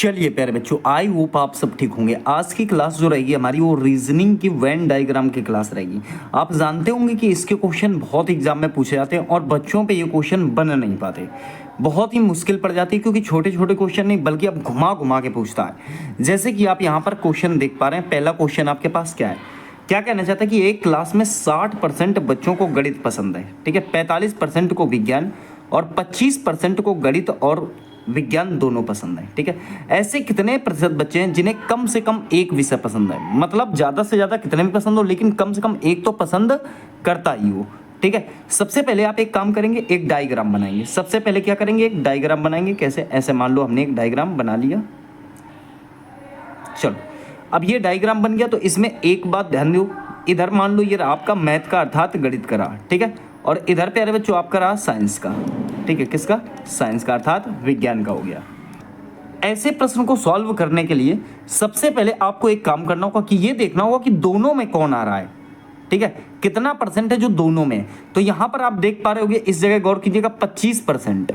चलिए प्यारे बच्चों, आई होप आप सब ठीक होंगे। आज की क्लास जो रहेगी हमारी वो रीजनिंग की वेन डायग्राम की क्लास रहेगी। आप जानते होंगे कि इसके क्वेश्चन बहुत एग्जाम में पूछे जाते हैं और बच्चों पे ये क्वेश्चन बन नहीं पाते, बहुत ही मुश्किल पड़ जाती है क्योंकि छोटे छोटे क्वेश्चन नहीं बल्कि अब घुमा घुमा के पूछता है। जैसे कि आप यहाँ पर क्वेश्चन देख पा रहे हैं। पहला क्वेश्चन आपके पास क्या है, क्या कहना चाहता है कि एक क्लास में 60% बच्चों को गणित पसंद है, ठीक है, 45% को विज्ञान और 25% को गणित और विज्ञान दोनों पसंद है। ठीक है, ऐसे कितने प्रतिशत बच्चे हैं जिन्हें कम से कम एक विषय पसंद है, मतलब ज़्यादा से ज़्यादा कितने भी पसंद हो लेकिन कम से कम एक तो पसंद करता ही हो। ठीक है, सबसे पहले आप एक काम करेंगे, एक डायग्राम बनाएंगे। सबसे पहले क्या करेंगे, एक डायग्राम बनाएंगे। कैसे, ऐसे मान लो हमने एक डायग्राम बना लिया। चलो, अब ये डायग्राम बन गया तो इसमें एक बात ध्यान दो, इधर मान लो ये रहा आपका मैथ का अर्थात गणित का रहा, ठीक है, और इधर प्यारे बच्चों आपका रहा साइंस का। ठीक है, किसका, साइंस का अर्थात विज्ञान का हो गया। ऐसे प्रश्न को सॉल्व करने के लिए सबसे पहले आपको एक काम करना होगा कि ये देखना होगा कि दोनों में कौन आ रहा है। ठीक है, कितना परसेंट है जो दोनों में। तो यहां पर आप देख पा रहे होगे, इस जगह गौर कीजिएगा, 25%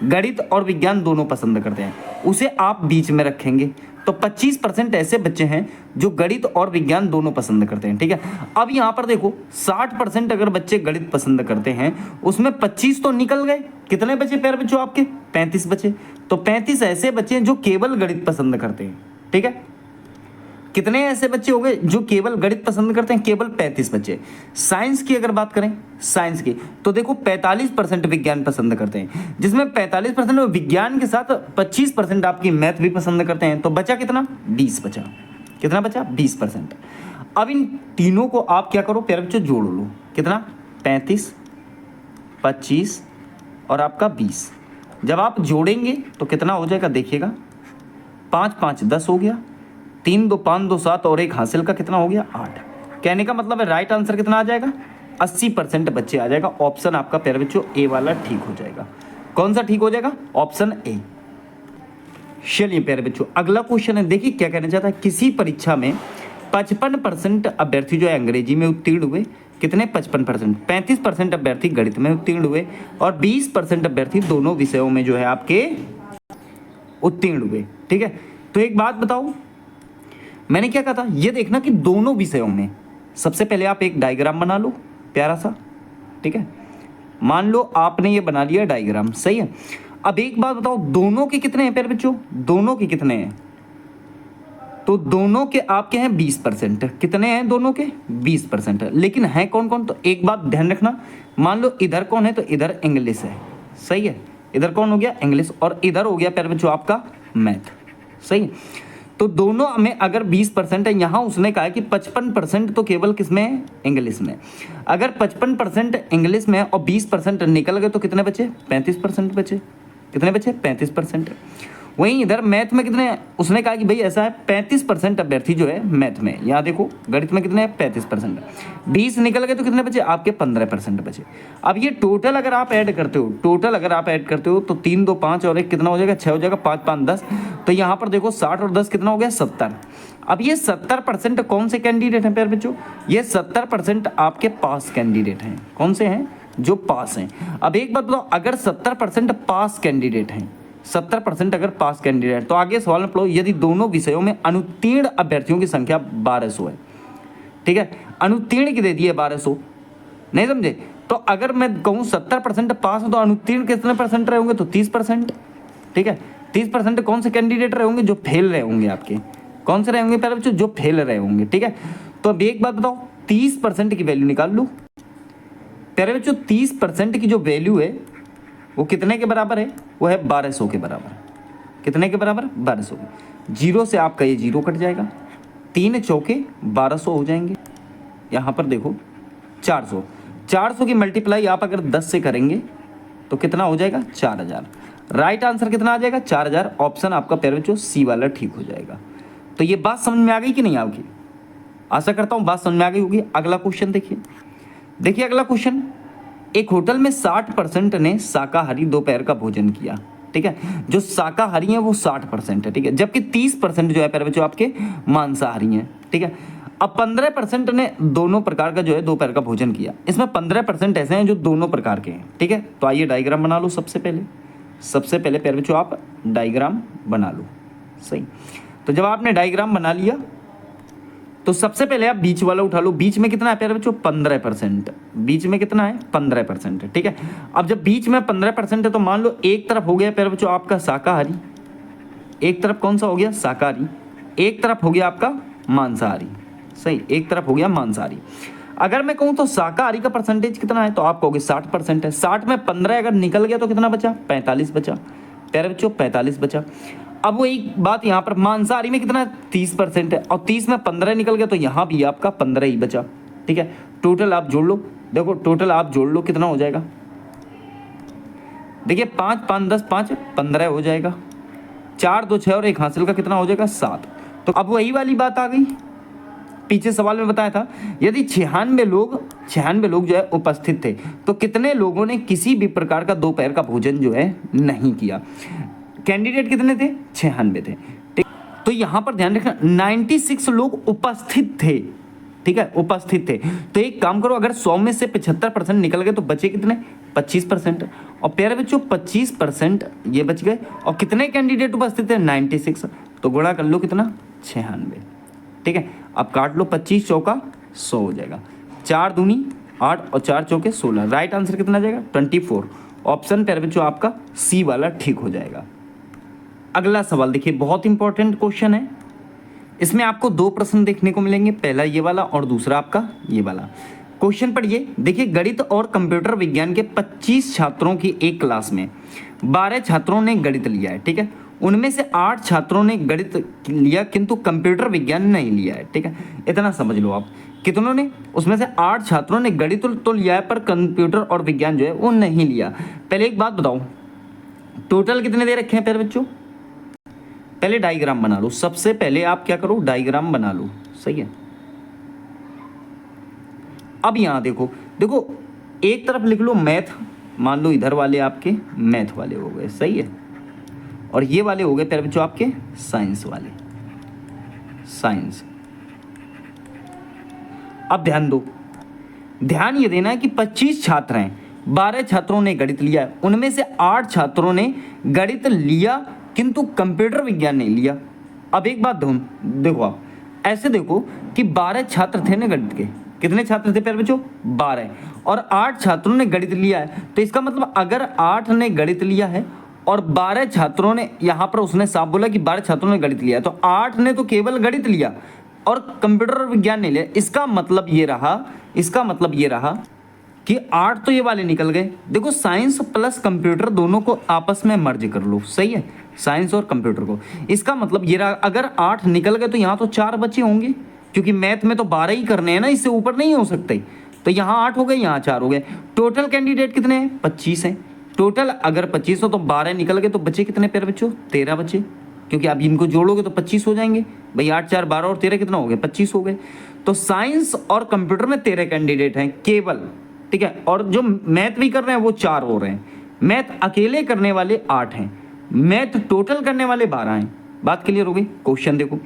गणित और विज्ञान दोनों पसंद करते हैं, उसे आप बीच में रखेंगे। तो 25% ऐसे बच्चे हैं जो गणित और विज्ञान दोनों पसंद करते हैं। ठीक है, अब यहां पर देखो 60% अगर बच्चे गणित पसंद करते हैं, उसमें 25 तो निकल गए। कितने बचे प्यारे बच्चों आपके, 35 बचे। तो 35 ऐसे बच्चे हैं जो केवल गणित पसंद करते हैं। ठीक है, कितने ऐसे बच्चे हो गए जो केवल गणित पसंद करते हैं, केवल 35 बच्चे। साइंस की अगर बात करें, साइंस की, तो देखो 45% विज्ञान पसंद करते हैं, जिसमें 45% विज्ञान के साथ 25% आपकी मैथ भी पसंद करते हैं। तो बचा कितना, 20 बचा। कितना बचा, 20%। अब इन तीनों को आप क्या करो प्यारे बच्चों, जोड़ लो। कितना, 35, 25 और आपका 20। जब आप जोड़ेंगे तो कितना हो जाएगा, देखिएगा, 5 5 10 हो गया, 3 2 5 2 7 और एक हासिल का कितना हो गया, 8। कहने का मतलब है राइट आंसर कितना आ जाएगा, 80% बच्चे आ जाएगा। ऑप्शन आपका प्यारे बच्चों ए वाला ठीक हो जाएगा। कौन सा ठीक हो जाएगा, ऑप्शन ए। चलिए प्यारे बच्चों, अगला क्वेश्चन है, देखिए क्या कहना चाहता है। किसी परीक्षा में 55% अभ्यर्थी जो है अंग्रेजी में उत्तीर्ण हुए। कितने, 55%। 35% अभ्यर्थी गणित में उत्तीर्ण हुए और 20% अभ्यर्थी दोनों विषयों में जो है आपके उत्तीर्ण हुए। ठीक है, तो एक बात बताओ, मैंने क्या कहा था, ये देखना कि दोनों विषयों में। सबसे पहले आप एक डायग्राम बना लो प्यारा सा। ठीक है, मान लो आपने ये बना लिया डायग्राम, सही है। अब एक बात बताओ, दोनों के कितने हैं प्यारे बच्चों, दोनों के कितने हैं। तो दोनों के आपके हैं 20%। कितने हैं दोनों के, 20%। लेकिन है कौन कौन, तो एक बात ध्यान रखना, मान लो इधर कौन है, तो इधर इंग्लिश है, सही है। इधर कौन हो गया, इंग्लिश, और इधर हो गया प्यारे बच्चों आपका मैथ, सही है। तो दोनों में अगर 20% है, यहाँ उसने कहा है कि 55% तो केवल किसमें है, इंग्लिश में। अगर 55% इंग्लिश में और 20% निकल गए तो कितने बचे, 35% बचे। कितने बचे, 35%। वहीं इधर मैथ में कितने, उसने कहा कि भाई ऐसा है 35% अभ्यर्थी जो है मैथ में, यहाँ देखो गणित में कितने हैं, 35%। 20 निकल गए तो कितने बचे आपके, 15% बचे। अब ये टोटल अगर आप ऐड करते हो, टोटल अगर आप ऐड करते हो तो 3 2 5 और 1 कितना हो जाएगा, 6 हो जाएगा, 5 5 10। तो यहाँ पर देखो 60 और 10 कितना हो गया, 70। अब ये 70% कौन से कैंडिडेट हैं प्यारे बच्चों, ये 70% आपके पास कैंडिडेट हैं। कौन से हैं, जो पास हैं। अब एक बात बताओ, अगर 70% पास कैंडिडेट हैं, 70% अगर पास कैंडिडेट, तो आगे सवाल में पढ़ो, यदि दोनों विषयों में अनुत्तीर्ण अभ्यर्थियों की संख्या 1200 है। ठीक है, अनुत्तीर्ण की दे दी है 1200, नहीं समझे। तो अगर मैं कहूँ 70% पास हो तो अनुत्तीर्ण कितने परसेंट रहे होंगे, तो 30%। ठीक है, 30% कौन से कैंडिडेट रहे होंगे, जो फेल रहे होंगे आपके। कौन से रहे होंगे प्यारे बच्चों, जो फेल रहे होंगे। ठीक है, तो अब एक बात बताओ, 30% की वैल्यू निकाल लो प्यारे बच्चों। 30% की जो वैल्यू है वो कितने के बराबर है, वो है 1200 के बराबर। कितने के बराबर, 1200। जीरो से आपका ये जीरो कट जाएगा, 3 चौके 1200 हो जाएंगे। यहाँ पर देखो 400, 400 की मल्टीप्लाई आप अगर 10 से करेंगे तो कितना हो जाएगा, 4000। राइट आंसर कितना आ जाएगा, 4000। ऑप्शन आपका प्यारे बच्चों सी वाला ठीक हो जाएगा। तो ये बात समझ में आ गई कि नहीं आपकी, आशा करता हूँ बात समझ में आ गई होगी। अगला क्वेश्चन देखिए, देखिए अगला क्वेश्चन, एक होटल में 60% ने शाकाहारी दोपहर का भोजन किया। ठीक है, जो शाकाहारी हैं वो 60% है। ठीक है, जबकि 30% जो है प्यारे बच्चों आपके मांसाहारी हैं। ठीक है, अब 15% ने दोनों प्रकार का जो है दोपहर का भोजन किया। इसमें 15% ऐसे हैं जो दोनों प्रकार के हैं। ठीक है, तो आइए डायग्राम बना लो। सबसे पहले प्यारे बच्चों आप डायग्राम बना लो। सही। तो जब आपने डायग्राम बना लिया तो सबसे पहले आप बीच वाला उठा लो। बीच में कितना है प्यारे बच्चों? 15%। बीच में कितना है? 15%। ठीक है, अब जब बीच में 15% है तो मान लो एक तरफ हो गया प्यारे बच्चों आपका शाकाहारी, एक तरफ कौन सा हो गया? शाकाहारी, एक तरफ हो गया आपका मांसाहारी। सही, एक तरफ हो गया मांसाहारी। अगर मैं कहूं तो शाकाहारी का परसेंटेज कितना है तो आप कहोगे 60% है। 60 में 15 अगर निकल गया तो कितना बचा? 45 बचा प्यारे बच्चों, 45 बचा। अब वो एक बात यहाँ पर मांसाहारी में कितना है? 30% है, और 30 में 15 निकल गया तो यहाँ भी आपका 15 ही बचा। ठीक है, टोटल आप जोड़ लो, देखो टोटल आप जोड़ लो कितना हो जाएगा। देखिए 5 5 10 5 15 हो जाएगा, 4 2 6 और 1 हासिल का कितना हो जाएगा? 7। तो अब वही वाली बात आ गई, पीछे सवाल में बताया था यदि 96 लोग जो है उपस्थित थे तो कितने लोगों ने किसी भी प्रकार का दोपहर का भोजन जो है नहीं किया। कैंडिडेट कितने थे? 96 थे। ठीक, तो यहां पर ध्यान रखना 96 लोग उपस्थित थे। ठीक है, उपस्थित थे। तो एक काम करो, अगर 100 में से 75% निकल गए तो बचे कितने? 25%। और प्यारे बच्चों 25% ये बच गए, और कितने कैंडिडेट उपस्थित थे? 96। तो गुणा कर लो कितना? 96। ठीक है, अब काट लो, 25 चौका 100 हो जाएगा, 4 दूनी 8 और 4 चौके 16। राइट आंसर कितना आ जाएगा? 24। ऑप्शन प्यारे बच्चों आपका सी वाला ठीक हो जाएगा। अगला सवाल देखिए, बहुत इंपॉर्टेंट क्वेश्चन है। इसमें आपको 2 प्रश्न देखने को मिलेंगे, पहला ये वाला और दूसरा आपका ये वाला। क्वेश्चन पढ़िए, देखिए गणित और कंप्यूटर विज्ञान के 25 छात्रों की एक क्लास में 12 छात्रों ने गणित लिया है। ठीक है, उनमें से 8 छात्रों ने गणित लिया किंतु कंप्यूटर विज्ञान नहीं लिया है। ठीक है, इतना समझ लो आप, कितनों ने? उसमें से 8 छात्रों ने गणित तो लिया है पर कंप्यूटर और विज्ञान जो है वो नहीं लिया। पहले एक बात बताओ, टोटल कितने दे रखे हैं प्यारे बच्चों? पहले डायग्राम बना लो, सबसे पहले आप क्या करो? डायग्राम बना लो। सही है, अब यहां देखो, देखो एक तरफ लिख लो मैथ, मान लो इधर वाले आपके मैथ वाले हो गए। सही है, और ये वाले हो गए प्यारे बच्चों आपके साइंस वाले, साइंस। अब ध्यान दो, ध्यान ये देना है कि 25 छात्र हैं, 12 छात्रों ने गणित लिया है, उनमें से 8 छात्रों ने गणित लिया किंतु कंप्यूटर विज्ञान नहीं लिया। अब एक बात देखो, आप ऐसे देखो कि 12 छात्र थे ना गणित के, कितने छात्र थे प्यारे बच्चों? 12, और 8 छात्रों ने गणित लिया है। तो इसका मतलब अगर 8 ने गणित लिया है और 12 छात्रों ने, यहां पर उसने साफ बोला कि 12 छात्रों ने गणित लिया, तो 8 ने तो केवल गणित लिया और कंप्यूटर और विज्ञान नहीं लिया। इसका मतलब ये रहा कि 8 तो ये वाले निकल गए। देखो साइंस प्लस कंप्यूटर दोनों को आपस में मर्ज कर लो। सही है, साइंस और कंप्यूटर को। इसका मतलब ये रहा, अगर 8 निकल गए तो यहाँ तो 4 बचे होंगे, क्योंकि मैथ में तो 12 ही करने हैं ना, इससे ऊपर नहीं हो सकते। तो यहाँ 8 हो गए, यहाँ 4 हो गए। टोटल कैंडिडेट कितने हैं? 25 हैं टोटल। अगर 25 हो तो 12 निकल गए तो बचे कितने प्यारे बच्चों? 13 बचे, क्योंकि आप इनको जोड़ोगे तो 25 हो जाएंगे भाई। 8 4 12 और 13 कितना हो गए? 25 हो गए। तो साइंस और कंप्यूटर में 13 कैंडिडेट हैं केवल। ठीक है, और जो मैथ भी कर रहे हैं वो 4 हो रहे हैं। मैथ अकेले करने वाले 8 हैं, मैथ टोटल करने वाले 12 हैं। बात क्लियर हो गई? क्वेश्चन देखो,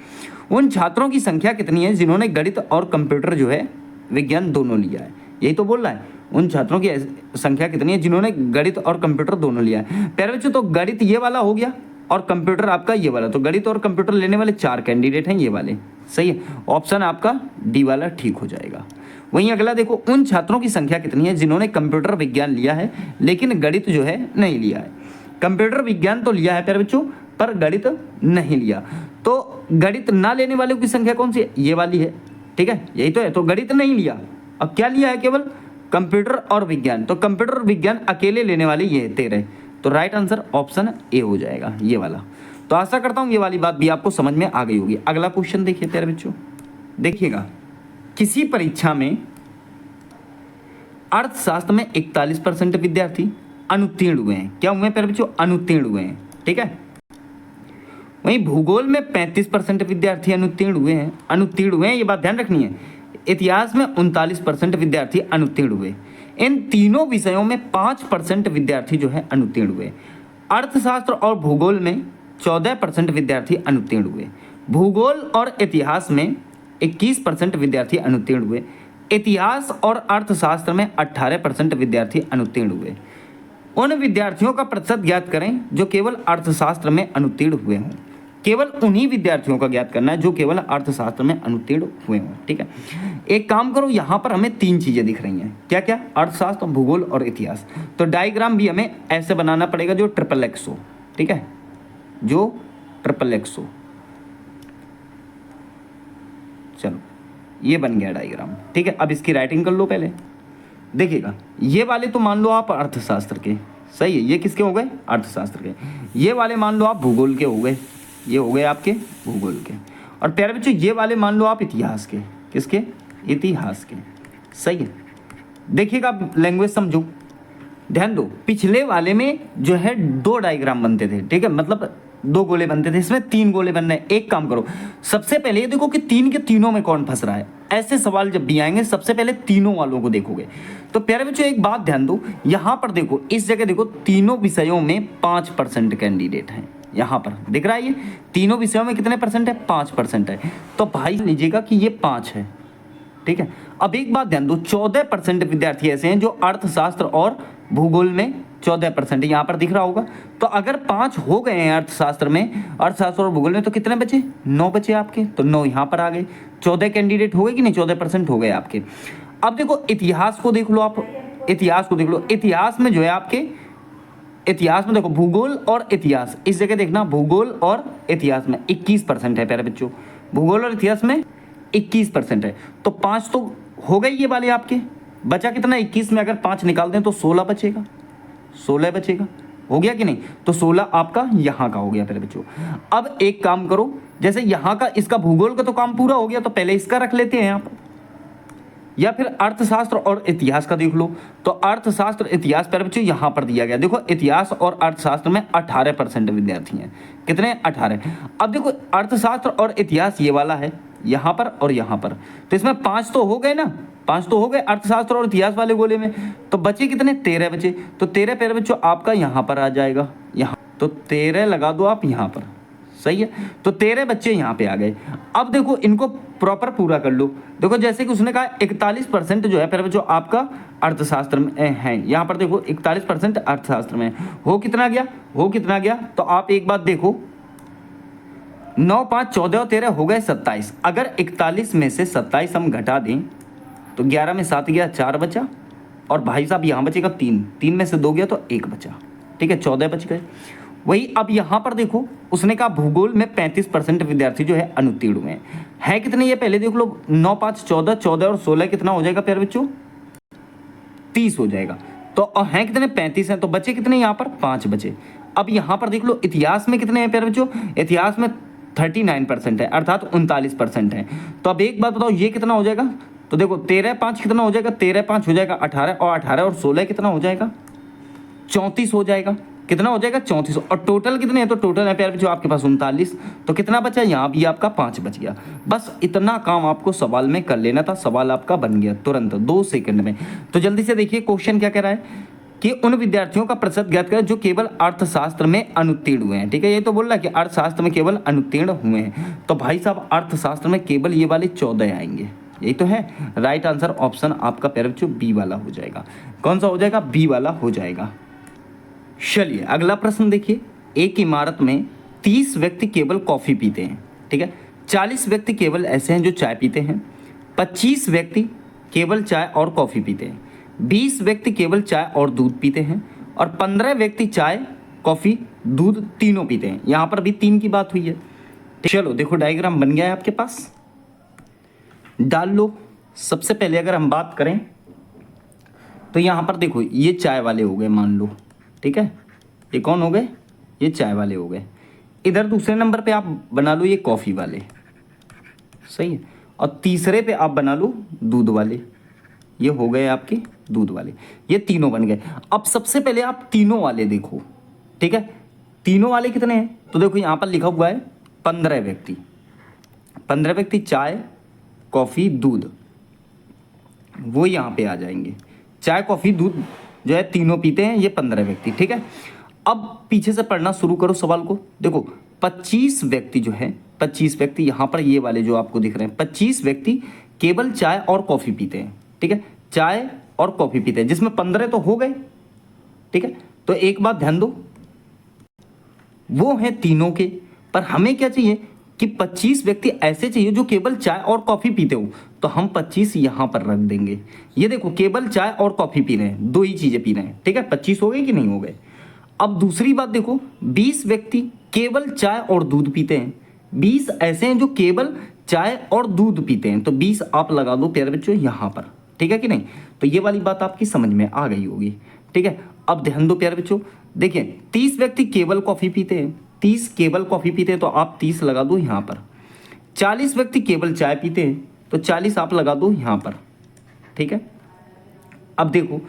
उन छात्रों की संख्या कितनी है जिन्होंने गणित और कंप्यूटर जो है विज्ञान दोनों लिया है? यही तो बोल रहा है, उन छात्रों की संख्या कितनी है जिन्होंने गणित और कंप्यूटर दोनों लिया है। प्यारे बच्चों तो गणित ये वाला हो गया और कंप्यूटर आपका ये वाला, तो गणित और कंप्यूटर लेने वाले 4 कैंडिडेट हैं ये वाले। सही है, ऑप्शन आपका डी वाला ठीक हो जाएगा। वहीं अगला देखो, उन छात्रों की संख्या कितनी है जिन्होंने कंप्यूटर विज्ञान लिया है लेकिन गणित जो है नहीं लिया है। कंप्यूटर विज्ञान तो लिया है प्यारे बच्चों पर गणित नहीं लिया। तो गणित ना लेने वालों की संख्या कौन सी है? ये वाली है। ठीक है, यही तो है। तो गणित नहीं लिया, अब क्या लिया है? केवल कंप्यूटर और विज्ञान। तो कंप्यूटर और विज्ञान अकेले लेने वाले ये 13। तो राइट आंसर ऑप्शन ए हो जाएगा, ये वाला। तो आशा करता हूं ये वाली बात भी आपको समझ में आ गई होगी। अगला क्वेश्चन देखिए प्यारे बच्चों, देखिएगा, किसी परीक्षा में अर्थशास्त्र में 41% विद्यार्थी अनुत्तीर्ण हुए हैं। क्या हुए प्यारे बच्चों? अनुत्तीर्ण हुए हैं। ठीक है, वहीं भूगोल में 35% विद्यार्थी अनुत्तीर्ण हुए हैं, ये बात ध्यान रखनी है। इतिहास में 39% विद्यार्थी अनुत्तीर्ण हुए। इन तीनों विषयों में 5% विद्यार्थी जो है अनुत्तीर्ण हुए। अर्थशास्त्र और भूगोल में 14% विद्यार्थी अनुत्तीर्ण हुए। भूगोल और इतिहास में 21% विद्यार्थी अनुत्तीर्ण हुए। इतिहास और अर्थशास्त्र में 18% विद्यार्थी अनुत्तीर्ण हुए। उन विद्यार्थियों का प्रतिशत ज्ञात करें जो केवल अर्थशास्त्र में अनुत्तीर्ण हुए हों। केवल उन्हीं विद्यार्थियों का ज्ञात करना है जो केवल अर्थशास्त्र में अनुत्तीर्ण हुए हों। ठीक है, एक काम करो, यहाँ पर हमें 3 चीजें दिख रही हैं, क्या क्या? अर्थशास्त्र, भूगोल और इतिहास। तो डायग्राम भी हमें ऐसे बनाना पड़ेगा जो XXX हो। ठीक है, जो XXX हो। चलो, ये बन गया डायग्राम। ठीक है, अब इसकी राइटिंग कर लो पहले। देखिएगा, ये वाले तो मान लो आप अर्थशास्त्र के, सही है, ये किसके हो गए? अर्थशास्त्र के। ये वाले मान लो आप भूगोल के हो गए, ये हो गए आपके भूगोल के। और प्यारे बच्चों, ये वाले मान लो आप इतिहास के, किसके? इतिहास के। सही है, देखिएगा, आप लैंग्वेज समझो, ध्यान दो। पिछले वाले में जो है 2 डायग्राम बनते थे, ठीक है, मतलब 2 गोले बनते थे, इसमें 3 गोले बन रहे हैं। एक काम करो, सबसे पहले ये देखो कि 3 के तीनों में कौन फंस रहा है। ऐसे सवाल जब भी आएंगे सबसे पहले तीनों वालों को देखोगे। तो प्यारे बच्चों, एक बात ध्यान दो, यहां पर देखो, इस जगह देखो, तीनों विषयों में 5% कैंडिडेट हैं। यहां पर दिख रहा है, ये तीनों विषयों में कितने परसेंट है? 5% है। तो भाई लीजिएगा कि ये 5 है। ठीक है, अब एक बात ध्यान दो, 14% विद्यार्थी ऐसे हैं जो अर्थशास्त्र और भूगोल में 14% यहाँ पर दिख रहा होगा। तो अगर 5 हो गए हैं अर्थशास्त्र में, अर्थशास्त्र और भूगोल में, तो कितने बचे? 9 बचे आपके। तो 9 यहाँ पर आ गए, 14 कैंडिडेट हो गए कि नहीं? 14% हो गए आपके। अब देखो इतिहास को देख लो आप, इतिहास को देख लो। इतिहास में जो है आपके, इतिहास में देखो, भूगोल और इतिहास, इस जगह देखना, भूगोल और इतिहास में 21% है प्यारे बच्चों। भूगोल और इतिहास में 21% है। तो 5 तो हो गए ये वाले आपके, बचा कितना? 21 में अगर 5 निकाल दें तो 16 बचेगा, 16 बचेगा। हो गया कि नहीं? तो 16 आपका यहाँ का हो गया प्यारे बच्चों। अब एक काम करो, जैसे यहाँ का, इसका भूगोल का तो काम पूरा हो गया, तो पहले इसका रख लेते हैं यहाँ पर, या फिर अर्थशास्त्र और इतिहास का देख लो। तो अर्थशास्त्र, इतिहास प्यारे बच्चों यहाँ पर दिया गया, देखो इतिहास और अर्थशास्त्र में 18% विद्यार्थी हैं। कितने? 18। अब देखो अर्थशास्त्र और इतिहास ये वाला है यहाँ पर और यहाँ पर, तो इसमें 5 तो हो गए ना, 5 तो हो गए अर्थशास्त्र और इतिहास वाले गोले में। तो बचे कितने? 13 बचे। तो 13 प्यारे बच्चों आपका यहाँ पर आ जाएगा, यहाँ। तो 13 लगा दो आप यहाँ पर, सही है। तो 13 बच्चे यहाँ पे आ गए। अब देखो इनको प्रॉपर पूरा कर लो। देखो जैसे कि उसने कहा 41% जो है प्यारे बच्चों आपका अर्थशास्त्र में है, यहाँ पर देखो 41% अर्थशास्त्र में हो कितना गया? हो कितना गया? तो आप एक बात देखो, 9, 5, 14 और 13 हो गए 27। अगर 41 में से 27 हम घटा दें तो 11 में 7 गया, 4 बचा। और भाई साहब यहाँ बचेगा 3, 3 में से 2 गया तो 1 बचा। ठीक है, 14 बच गए। वही अब यहाँ पर देखो, उसने कहा भूगोल में 35% विद्यार्थी जो है अनुत्तीर्ण हुए हैं। कितने ये पहले देख लो, 9, 5, 14, 14 और 16 कितना हो जाएगा प्यारे बच्चों? 30 हो जाएगा। तो हैं कितने? 35 हैं। तो बचे कितने यहाँ पर? 5 बचे। अब यहाँ पर देख लो इतिहास में कितने हैं प्यारे बच्चों? इतिहास में 39% है, अर्थात 39% है। तो अब एक बात बताओ, ये कितना हो जाएगा? तो देखो 13, 5 कितना हो जाएगा? 13, 5 हो जाएगा 18, और 18 और 16 कितना हो जाएगा? 34 हो जाएगा। कितना हो जाएगा? 34। और टोटल कितने हैं? तो टोटल है प्यारे बच्चों आपके पास 39। तो कितना बचा? यहाँ भी आपका 5 बच गया। बस इतना काम आपको सवाल में कर लेना था, सवाल आपका बन गया तुरंत 2 सेकंड में। तो जल्दी से देखिए क्वेश्चन क्या कह रहा है कि उन विद्यार्थियों का प्रतिशत ज्ञात करें जो केवल अर्थशास्त्र में अनुत्तीर्ण हुए हैं। ठीक है, ये तो बोल रहा है कि अर्थशास्त्र में केवल अनुत्तीर्ण हुए हैं। तो भाई साहब अर्थशास्त्र में केवल ये वाले 14 आएंगे, यही तो है। राइट आंसर ऑप्शन आपका प्यारे बच्चों बी वाला हो जाएगा। कौन सा हो जाएगा? बी वाला हो जाएगा। चलिए अगला प्रश्न देखिए, एक इमारत में 30 व्यक्ति केवल कॉफी पीते हैं। ठीक है, 40 व्यक्ति केवल ऐसे हैं जो चाय पीते हैं, 25 व्यक्ति केवल चाय और कॉफी पीते हैं, 20 व्यक्ति केवल चाय और दूध पीते हैं, और 15 व्यक्ति चाय, कॉफी, दूध तीनों पीते हैं। यहां पर भी 3 की बात हुई है। चलो देखो डायग्राम बन गया है आपके पास, डाल लो। सबसे पहले अगर हम बात करें तो यहां पर देखो ये चाय वाले हो गए मान लो। ठीक है, ये कौन हो गए? ये चाय वाले हो गए। इधर दूसरे नंबर पे आप बना लो ये कॉफी वाले, सही है। और तीसरे पे आप बना लो दूध वाले, ये हो गए आपके दूध वाले। ये तीनों बन गए। अब सबसे पहले आप तीनों वाले देखो। ठीक है, तीनों वाले कितने हैं? तो देखो यहां पर लिखा हुआ है 15 व्यक्ति। 15 व्यक्ति चाय, कॉफी, दूध, वो यहां पे आ जाएंगे। चाय, कॉफी, दूध जो है तीनों पीते हैं ये 15 व्यक्ति। ठीक है, अब पीछे से पढ़ना शुरू करो सवाल को। देखो 25 व्यक्ति जो है, 25 व्यक्ति यहाँ पर ये वाले जो आपको दिख रहे हैं, 25 व्यक्ति केवल चाय और कॉफी पीते हैं। ठीक है, चाय और कॉफी पीते हैं, जिसमें 15 तो हो गए। ठीक है, तो एक बात ध्यान दो, वो हैं तीनों के पर हमें क्या चाहिए कि 25 व्यक्ति ऐसे चाहिए जो केवल चाय और कॉफ़ी पीते हो, तो हम 25 यहाँ पर रख देंगे। ये देखो केवल चाय और कॉफ़ी पी रहे हैं, दो ही चीज़ें पी रहे हैं, ठीक है, 25 हो गए कि नहीं हो गए। अब दूसरी बात देखो, 20 व्यक्ति केवल चाय और दूध पीते हैं, 20 ऐसे हैं जो केवल चाय और दूध पीते हैं, तो 20 आप लगा दो प्यारे बच्चों यहाँ पर, ठीक है कि नहीं। तो ये वाली बात आपकी समझ में आ गई होगी, ठीक है। अब ध्यान दो प्यारे बच्चों, देखिए 30 व्यक्ति केवल कॉफ़ी पीते हैं, 30 केवल कॉफ़ी पीते हैं तो आप 30 लगा दो यहाँ पर। 40 व्यक्ति केवल चाय पीते हैं तो 40 आप लगा दो यहाँ पर, ठीक है। अब देखो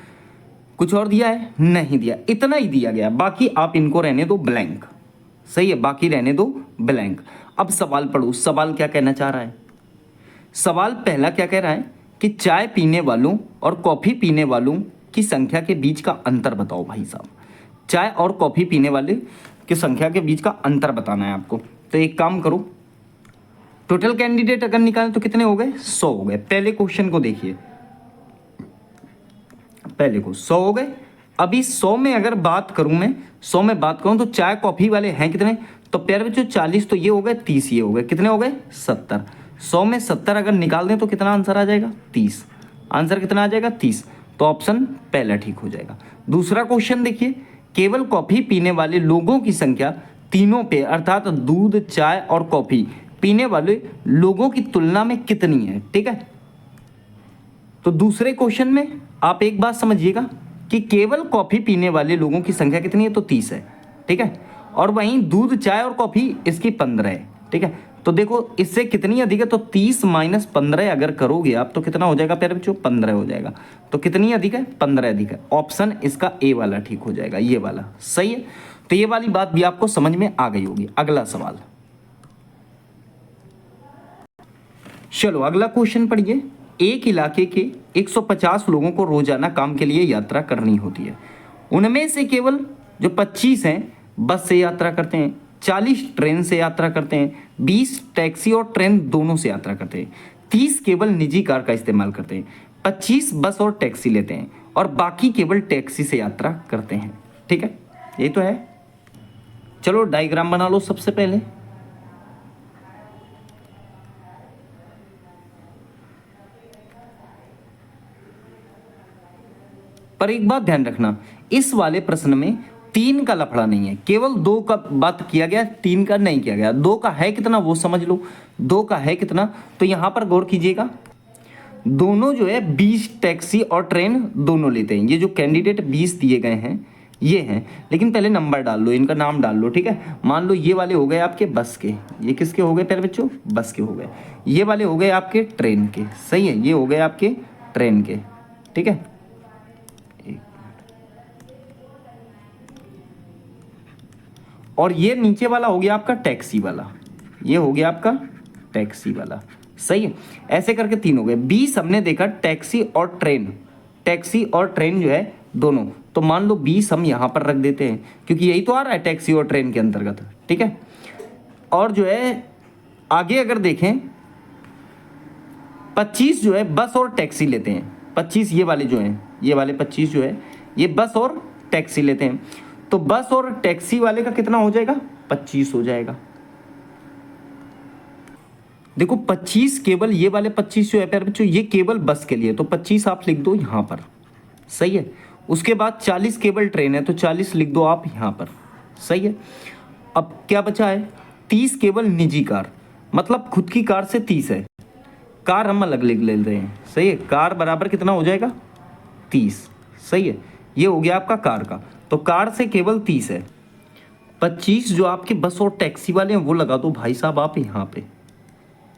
कुछ और दिया है, नहीं दिया, इतना ही दिया गया, बाकी आप इनको रहने दो ब्लैंक, सही है, बाकी रहने दो ब्लैंक। अब सवाल पढ़ो, सवाल क्या कहना चाह रहा है। सवाल पहला क्या कह रहा है कि चाय पीने वालों और कॉफ़ी पीने वालों की संख्या के बीच का अंतर बताओ। भाई साहब, चाय और कॉफ़ी पीने वाले की संख्या के बीच का अंतर बताना है आपको। तो एक काम करो, टोटल कैंडिडेट अगर निकालें तो कितने हो गए, 100 हो गए। पहले क्वेश्चन को देखिए, पहले को 100 हो गए। अभी 100 में अगर बात करूं मैं, 100 में बात करूं तो चाय कॉफ़ी वाले हैं कितने, तो प्यारे बच्चों 40 तो ये हो गए, 30 ये हो गए, कितने हो गए 70। 100 में 70 अगर निकाल दें तो कितना आंसर आ जाएगा 30। आंसर कितना आ जाएगा 30, तो ऑप्शन पहला ठीक हो जाएगा। दूसरा क्वेश्चन देखिए, केवल कॉफ़ी पीने वाले लोगों की संख्या तीनों पे अर्थात दूध चाय और कॉफ़ी पीने वाले लोगों की तुलना में कितनी है, ठीक है। तो दूसरे क्वेश्चन में आप एक बात समझिएगा कि केवल कॉफ़ी पीने वाले लोगों की संख्या कितनी है, तो 30 है, ठीक है। और वहीं दूध चाय और कॉफ़ी इसकी 15 है, ठीक है। तो देखो इससे कितनी अधिक है, तो 30 माइनस 15 अगर करोगे आप तो कितना हो जाएगा प्यारे बच्चों, 15 हो जाएगा। तो कितनी अधिक है, 15 अधिक है। ऑप्शन इसका ए वाला ठीक हो जाएगा, ये वाला सही है। तो ये वाली बात भी आपको समझ में आ गई होगी। अगला सवाल, चलो अगला क्वेश्चन पढ़िए। एक इलाके के 150 लोगों को रोजाना काम के लिए यात्रा करनी होती है, उनमें से केवल जो 25 हैं बस से यात्रा करते हैं, 40 ट्रेन से यात्रा करते हैं, 20 टैक्सी और ट्रेन दोनों से यात्रा करते हैं, 30 केवल निजी कार का इस्तेमाल करते हैं, 25 बस और टैक्सी लेते हैं और बाकी केवल टैक्सी से यात्रा करते हैं, ठीक है। ये तो है। चलो डायग्राम बना लो सबसे पहले। पर एक बात ध्यान रखना, इस वाले प्रश्न में 3 का लफड़ा नहीं है, केवल 2 का बात किया गया, 3 का नहीं किया गया। 2 का है कितना वो समझ लो, 2 का है कितना, तो यहां पर गौर कीजिएगा, दोनों जो है 20 टैक्सी और ट्रेन दोनों लेते हैं। ये जो कैंडिडेट 20 दिए गए हैं ये हैं, लेकिन पहले नंबर डाल लो, इनका नाम डाल लो, ठीक है। मान लो ये वाले हो गए आपके बस के, ये किसके हो गए प्यारे बच्चों, बस के हो गए। ये वाले हो गए आपके ट्रेन के, सही है, ये हो गए आपके ट्रेन के, ठीक है। और ये नीचे वाला हो गया आपका टैक्सी वाला, ये हो गया आपका टैक्सी वाला, सही है। ऐसे करके 3 हो गए। 20 हमने देखा टैक्सी और ट्रेन, टैक्सी और ट्रेन जो है दोनों, तो मान लो 20 हम यहाँ पर रख देते हैं क्योंकि यही तो आ रहा है टैक्सी और ट्रेन के अंतर्गत, ठीक है। और जो है आगे अगर देखें 25 जो है बस और टैक्सी लेते हैं, 25 ये वाले जो हैं, ये वाले 25 जो है ये बस और टैक्सी लेते हैं, तो बस और टैक्सी वाले का कितना हो जाएगा, 25 हो जाएगा। देखो 25 केवल ये वाले 25 जो है प्यारे बच्चों ये केवल बस के लिए, तो 25 आप लिख दो यहाँ पर, सही है। उसके बाद 40 केवल ट्रेन है तो 40 लिख दो आप यहाँ पर, सही है। अब क्या बचा है, 30 केवल निजी कार, मतलब खुद की कार से 30 है, कार हम अलग लिख ले रहे हैं, सही है। कार बराबर कितना हो जाएगा 30, सही है। ये हो गया आपका कार का, तो कार से केवल 30 है। 25 जो आपके बस और टैक्सी वाले हैं वो लगा दो भाई साहब आप यहाँ पे,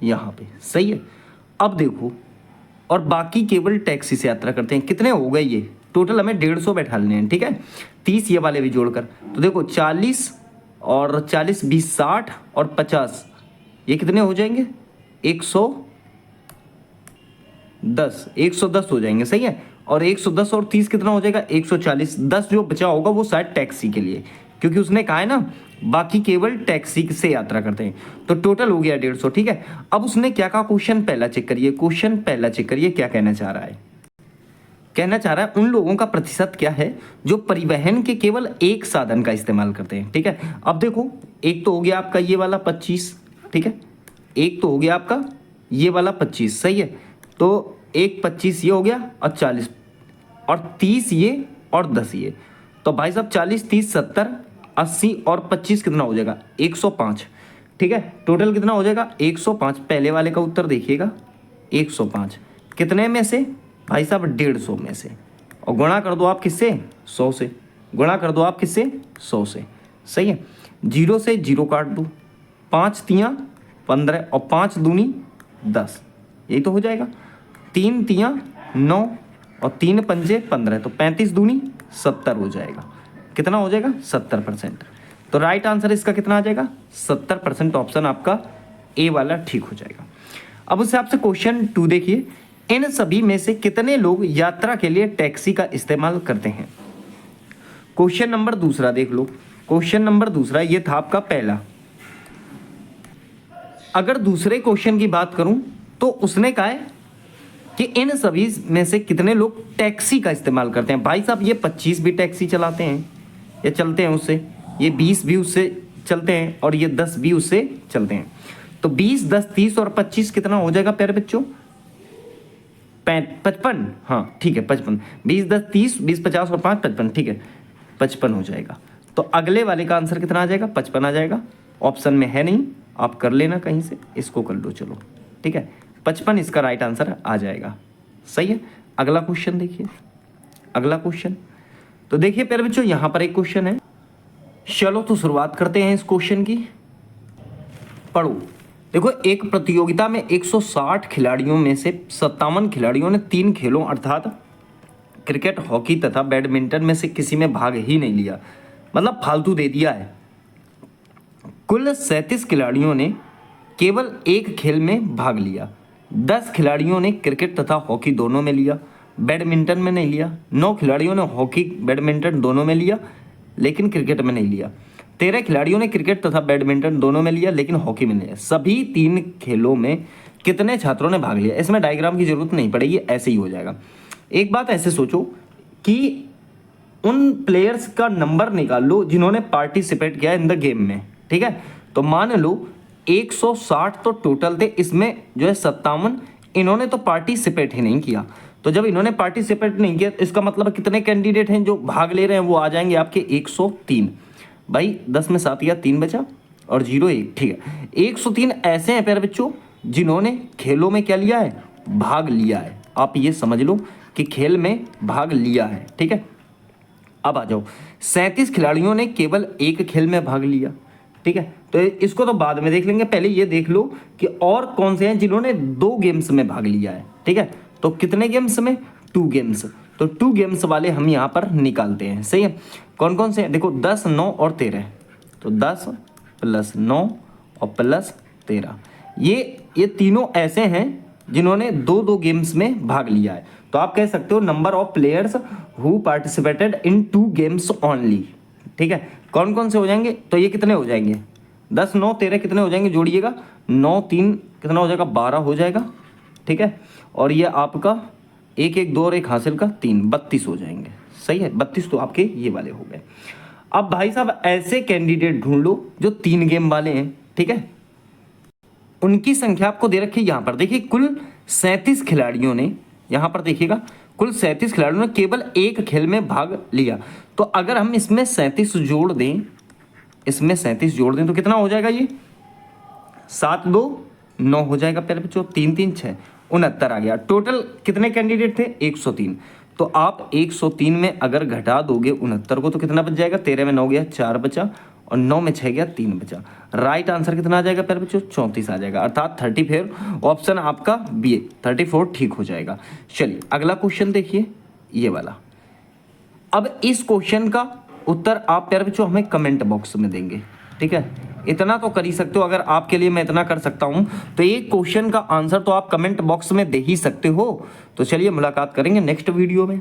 यहाँ पे, सही है। अब देखो और बाकी केवल टैक्सी से यात्रा करते हैं, कितने हो गए ये, टोटल हमें 150 बैठाने हैं, ठीक है। 30 ये वाले भी जोड़कर, तो देखो 40 और 40 20 60 और 50 ये कितने हो जाएंगे 110 हो जाएंगे, सही है। और 110 और 30 कितना हो जाएगा 140। 10 जो बचा होगा वो शायद टैक्सी के लिए, क्योंकि उसने कहा है ना बाकी केवल टैक्सी से यात्रा करते हैं, तो टोटल हो गया 150, ठीक है। अब उसने क्या कहा, क्वेश्चन पहला चेक करिए, क्वेश्चन पहला चेक करिए क्या कहना चाह रहा है। कहना चाह रहा है उन लोगों का प्रतिशत क्या है जो परिवहन के केवल एक साधन का इस्तेमाल करते हैं। ठीक है, अब देखो एक तो हो गया आपका ये वाला 25, ठीक है, एक तो हो गया आपका ये वाला 25, सही है। तो एक 25 ये हो गया और 40 और 30 ये और 10 ये, तो भाई साहब 40 30 70 80 और 25 कितना हो जाएगा 105। ठीक है, टोटल कितना हो जाएगा 105। पहले वाले का उत्तर देखिएगा 105 कितने में से भाई साहब 150 में से, और गुणा कर दो आप किससे 100 से, गुणा कर दो आप किससे 100 से, सही है। 0 से 0 काट दो, 5 तियाँ 15 और 5 दूनी 10, यही तो हो जाएगा। 3 तियाँ 9 और 3 पंजे 15, तो 35 दूनी 70 हो जाएगा। कितना हो जाएगा 70%। तो राइट आंसर इसका कितना आ जाएगा 70%। ऑप्शन आपका ए वाला ठीक हो जाएगा। अब उससे आपसे क्वेश्चन 2 देखिए, इन सभी में से कितने लोग यात्रा के लिए टैक्सी का इस्तेमाल करते हैं। क्वेश्चन नंबर दूसरा देख लो, क्वेश्चन नंबर दूसरा ये था आपका पहला। अगर दूसरे क्वेश्चन की बात करूं तो उसने कहा है कि इन सभी में से कितने लोग टैक्सी का इस्तेमाल करते हैं। भाई साहब ये 25 भी टैक्सी चलाते हैं या चलते हैं उससे, ये 20 भी उससे चलते हैं और ये 10 भी उससे चलते हैं। तो 20 10 30 और 25 कितना हो जाएगा प्यारे बच्चों 55। हाँ ठीक है 55, 20 10 30 20 50 और 5 55, ठीक है 55 हो जाएगा। तो अगले वाले का आंसर कितना आ जाएगा 55 आ जाएगा। ऑप्शन में है नहीं, आप कर लेना कहीं से, इसको कर लो चलो, ठीक है 55 इसका राइट आंसर आ जाएगा, सही है। अगला क्वेश्चन देखिए, अगला क्वेश्चन तो देखिए प्यारे बच्चों यहाँ पर एक क्वेश्चन है। चलो तो शुरुआत करते हैं इस क्वेश्चन की, पढ़ो। देखो एक प्रतियोगिता में 160 खिलाड़ियों में से 57 खिलाड़ियों ने 3 खेलों अर्थात क्रिकेट, हॉकी तथा बैडमिंटन में से किसी में भाग ही नहीं लिया, मतलब फालतू दे दिया है। कुल 37 खिलाड़ियों ने केवल एक खेल में भाग लिया, 10 खिलाड़ियों ने क्रिकेट तथा हॉकी दोनों में लिया, बैडमिंटन में नहीं लिया। 9 खिलाड़ियों ने हॉकी बैडमिंटन दोनों में लिया लेकिन क्रिकेट में नहीं लिया। 13 खिलाड़ियों ने क्रिकेट तथा बैडमिंटन दोनों में लिया लेकिन हॉकी में नहीं लिया। सभी 3 खेलों में कितने छात्रों ने भाग लिया। इसमें डायग्राम की जरूरत नहीं पड़ेगी, ऐसे ही हो जाएगा। एक बात ऐसे सोचो कि उन प्लेयर्स का नंबर निकाल लो जिन्होंने पार्टिसिपेट किया इन द गेम में, ठीक है। तो मान लो 160 तो टोटल थे, इसमें जो है 57 इन्होंने तो पार्टिसिपेट ही नहीं किया। तो जब इन्होंने पार्टिसिपेट नहीं किया इसका मतलब कितने कैंडिडेट हैं जो भाग ले रहे हैं, वो आ जाएंगे आपके 103। भाई 10 में 7 या 3 बचा और 0 1, ठीक है। 103 ऐसे हैं प्यारे बच्चों जिन्होंने खेलों में क्या लिया है, भाग लिया है। आप ये समझ लो कि खेल में भाग लिया है, ठीक है। अब आ जाओ, 37 खिलाड़ियों ने केवल एक खेल में भाग लिया, ठीक है। तो इसको तो बाद में देख लेंगे, पहले ये देख लो कि और कौन से हैं जिन्होंने 2 गेम्स में भाग लिया है, ठीक है। तो कितने गेम्स में 2 गेम्स, तो 2 गेम्स वाले हम यहाँ पर निकालते हैं, सही है। कौन कौन से हैं देखो 10 9 और 13, तो 10 + 9 और +13 ये तीनों ऐसे हैं जिन्होंने 2 गेम्स में भाग लिया है। तो आप कह सकते हो number of players who participated in 2 games only, ठीक है। कौन कौन से हो जाएंगे, तो ये कितने हो जाएंगे 10 9 13 कितने हो जाएंगे, जोड़िएगा 9 3 कितना हो जाएगा 12 हो जाएगा, ठीक है। और ये आपका 1 1 2 और 1 हासिल का 3 32 हो जाएंगे, सही है। 32 तो आपके ये वाले हो गए। अब भाई साहब ऐसे कैंडिडेट ढूंढ लो जो 3 गेम वाले हैं, ठीक है। उनकी संख्या आपको दे रखी है यहाँ पर, देखिए कुल 37 खिलाड़ियों ने, यहाँ पर देखिएगा कुल 37 खिलाड़ियों ने केवल एक खेल में भाग लिया। तो अगर हम इसमें 37 जोड़ दें, इसमें 37 जोड़ दें तो कितना हो जाएगा, ये 7 2 9 हो जाएगा प्यारे बच्चों, 3 3 6 69 आ गया। टोटल कितने कैंडिडेट थे 103। तो आप 103 में अगर घटा दोगे 69 को तो कितना बच जाएगा, 13 में 9 गया 4 बचा और 9 में 6 गया 3 बचा। राइट आंसर कितना आ जाएगा प्यारे बच्चों 34 आ जाएगा, अर्थात 34 ऑप्शन आपका बी 34 ठीक हो जाएगा। चलिए अगला क्वेश्चन देखिए ये वाला। अब इस क्वेश्चन का उत्तर आप प्यारे बच्चों हमें कमेंट बॉक्स में देंगे, ठीक है। इतना तो कर ही सकते हो, अगर आपके लिए मैं इतना कर सकता हूं तो एक क्वेश्चन का आंसर तो आप कमेंट बॉक्स में दे ही सकते हो। तो चलिए मुलाकात करेंगे नेक्स्ट वीडियो में।